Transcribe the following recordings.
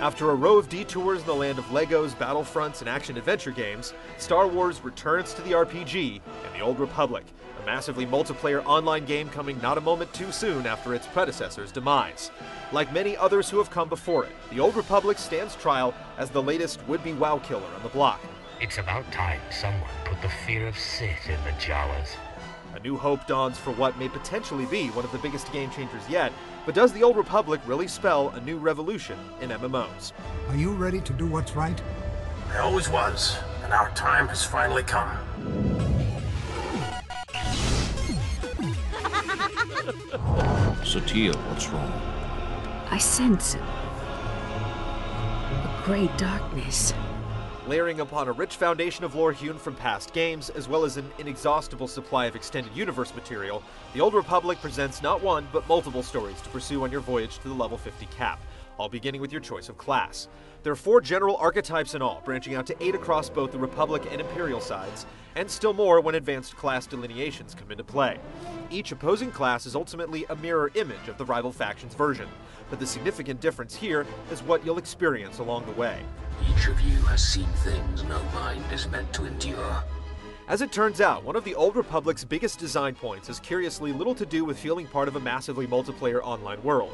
After a row of detours in the land of Legos, Battlefronts, and action-adventure games, Star Wars returns to the RPG and the Old Republic, a massively multiplayer online game coming not a moment too soon after its predecessor's demise. Like many others who have come before it, the Old Republic stands trial as the latest would-be WoW killer on the block. It's about time someone put the fear of Sith in the Jawas. A new hope dawns for what may potentially be one of the biggest game changers yet, but does the Old Republic really spell a new revolution in MMOs? Are you ready to do what's right? I always was, and our time has finally come. Satele, what's wrong? I sense a great darkness. Layering upon a rich foundation of lore hewn from past games, as well as an inexhaustible supply of extended universe material, the Old Republic presents not one, but multiple stories to pursue on your voyage to the level 50 cap, all beginning with your choice of class. There are 4 general archetypes in all, branching out to 8 across both the Republic and Imperial sides, and still more when advanced class delineations come into play. Each opposing class is ultimately a mirror image of the rival faction's version, but the significant difference here is what you'll experience along the way. Each of you has seen things no mind is meant to endure. As it turns out, one of the Old Republic's biggest design points has curiously little to do with feeling part of a massively multiplayer online world.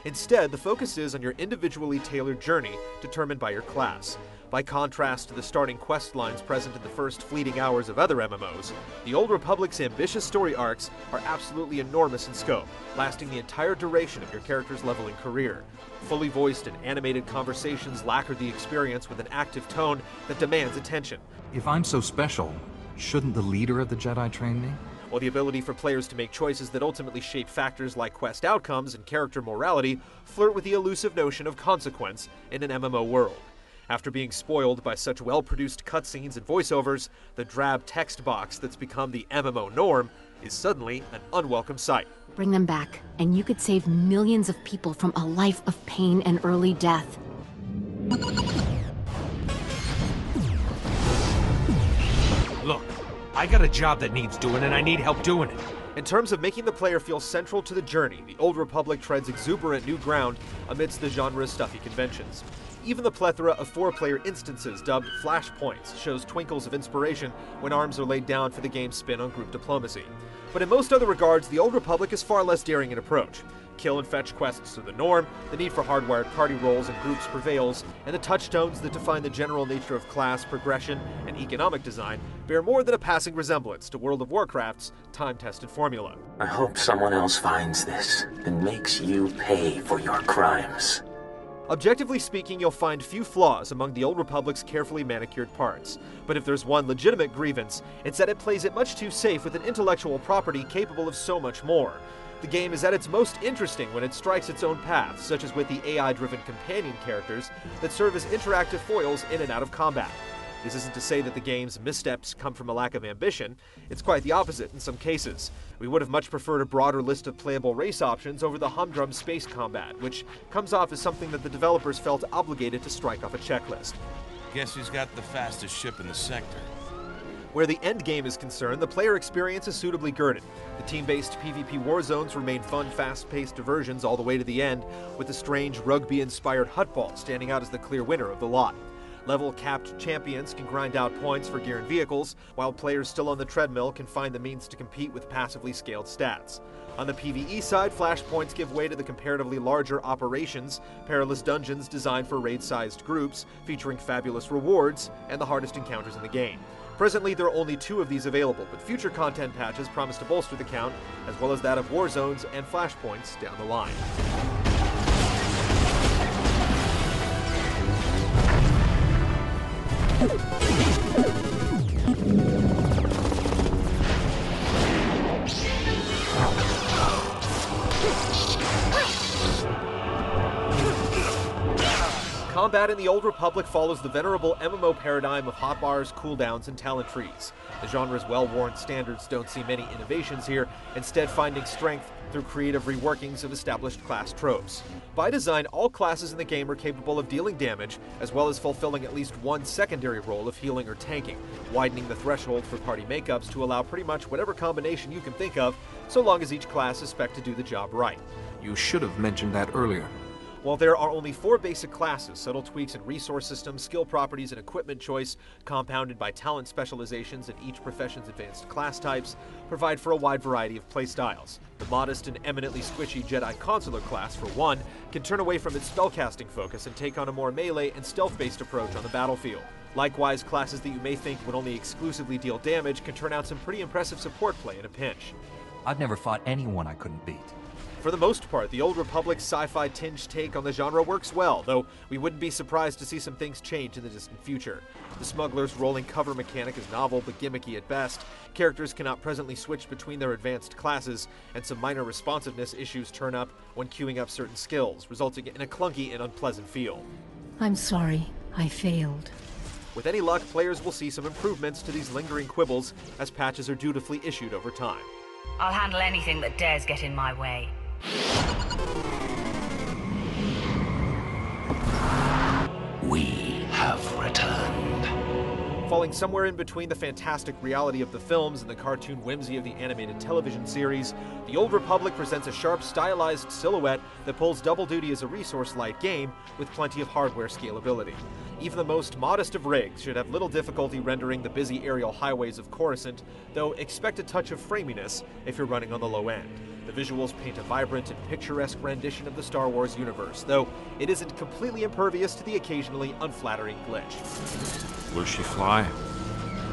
Instead, the focus is on your individually tailored journey determined by your class. By contrast to the starting quest lines present in the first fleeting hours of other MMOs, the Old Republic's ambitious story arcs are absolutely enormous in scope, lasting the entire duration of your character's leveling career. Fully voiced and animated conversations lacquer the experience with an active tone that demands attention. If I'm so special, shouldn't the leader of the Jedi train me? While the ability for players to make choices that ultimately shape factors like quest outcomes and character morality flirt with the elusive notion of consequence in an MMO world. After being spoiled by such well-produced cutscenes and voiceovers, the drab text box that's become the MMO norm is suddenly an unwelcome sight. Bring them back, and you could save millions of people from a life of pain and early death. Look, I got a job that needs doing and I need help doing it. In terms of making the player feel central to the journey, the Old Republic treads exuberant new ground amidst the genre's stuffy conventions. Even the plethora of 4-player instances dubbed Flashpoints shows twinkles of inspiration when arms are laid down for the game's spin on group diplomacy. But in most other regards, the Old Republic is far less daring in approach. Kill and fetch quests are the norm, the need for hardwired party roles and groups prevails, and the touchstones that define the general nature of class, progression, and economic design bear more than a passing resemblance to World of Warcraft's time-tested formula. I hope someone else finds this and makes you pay for your crimes. Objectively speaking, you'll find few flaws among the Old Republic's carefully manicured parts. But if there's one legitimate grievance, it's that it plays it much too safe with an intellectual property capable of so much more. The game is at its most interesting when it strikes its own path, such as with the AI-driven companion characters that serve as interactive foils in and out of combat. This isn't to say that the game's missteps come from a lack of ambition. It's quite the opposite in some cases. We would have much preferred a broader list of playable race options over the humdrum space combat, which comes off as something that the developers felt obligated to strike off a checklist. Guess who's got the fastest ship in the sector? Where the end game is concerned, the player experience is suitably girded. The team-based PvP war zones remain fun, fast-paced diversions all the way to the end, with the strange rugby-inspired Huttball standing out as the clear winner of the lot. Level-capped champions can grind out points for gear and vehicles, while players still on the treadmill can find the means to compete with passively scaled stats. On the PvE side, flashpoints give way to the comparatively larger operations, perilous dungeons designed for raid-sized groups, featuring fabulous rewards, and the hardest encounters in the game. Presently, there are only 2 of these available, but future content patches promise to bolster the count, as well as that of war zones and flashpoints down the line. Combat in the Old Republic follows the venerable MMO paradigm of hotbars, cooldowns, and talent trees. The genre's well-worn standards don't see many innovations here, instead finding strength through creative reworkings of established class tropes. By design, all classes in the game are capable of dealing damage, as well as fulfilling at least one secondary role of healing or tanking, widening the threshold for party makeups to allow pretty much whatever combination you can think of, so long as each class is spec'd to do the job right. You should have mentioned that earlier. While there are only 4 basic classes, subtle tweaks in resource systems, skill properties, and equipment choice, compounded by talent specializations in each profession's advanced class types, provide for a wide variety of playstyles. The modest and eminently squishy Jedi Consular class, for one, can turn away from its spellcasting focus and take on a more melee and stealth-based approach on the battlefield. Likewise, classes that you may think would only exclusively deal damage can turn out some pretty impressive support play in a pinch. I've never fought anyone I couldn't beat. For the most part, the Old Republic's sci-fi tinged take on the genre works well, though we wouldn't be surprised to see some things change in the distant future. The smuggler's rolling cover mechanic is novel but gimmicky at best, characters cannot presently switch between their advanced classes, and some minor responsiveness issues turn up when queuing up certain skills, resulting in a clunky and unpleasant feel. I'm sorry, I failed. With any luck, players will see some improvements to these lingering quibbles as patches are dutifully issued over time. I'll handle anything that dares get in my way. We have returned. Falling somewhere in between the fantastic reality of the films and the cartoon whimsy of the animated television series, The Old Republic presents a sharp, stylized silhouette that pulls double duty as a resource-light game with plenty of hardware scalability. Even the most modest of rigs should have little difficulty rendering the busy aerial highways of Coruscant, though expect a touch of framiness if you're running on the low end. The visuals paint a vibrant and picturesque rendition of the Star Wars universe, though it isn't completely impervious to the occasionally unflattering glitch. Will she fly?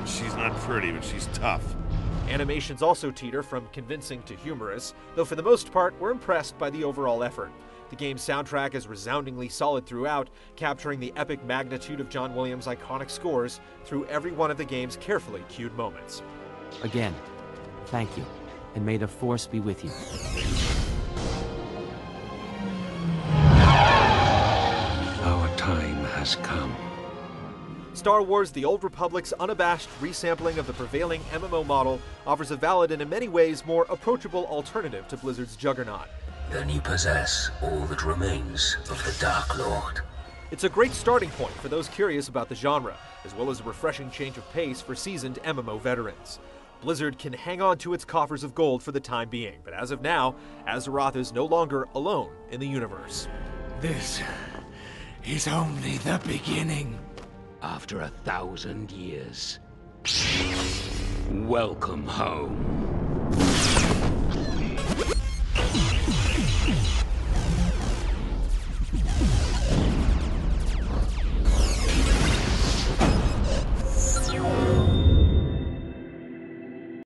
She's not pretty, but she's tough. Animations also teeter from convincing to humorous, though for the most part, we're impressed by the overall effort. The game's soundtrack is resoundingly solid throughout, capturing the epic magnitude of John Williams' iconic scores through every one of the game's carefully cued moments. Again, thank you, and may the Force be with you. Our time has come. Star Wars: The Old Republic's unabashed resampling of the prevailing MMO model offers a valid and in many ways more approachable alternative to Blizzard's juggernaut. Then you possess all that remains of the Dark Lord. It's a great starting point for those curious about the genre, as well as a refreshing change of pace for seasoned MMO veterans. Blizzard can hang on to its coffers of gold for the time being, but as of now, Azeroth is no longer alone in the universe. This is only the beginning. After 1,000 years, welcome home.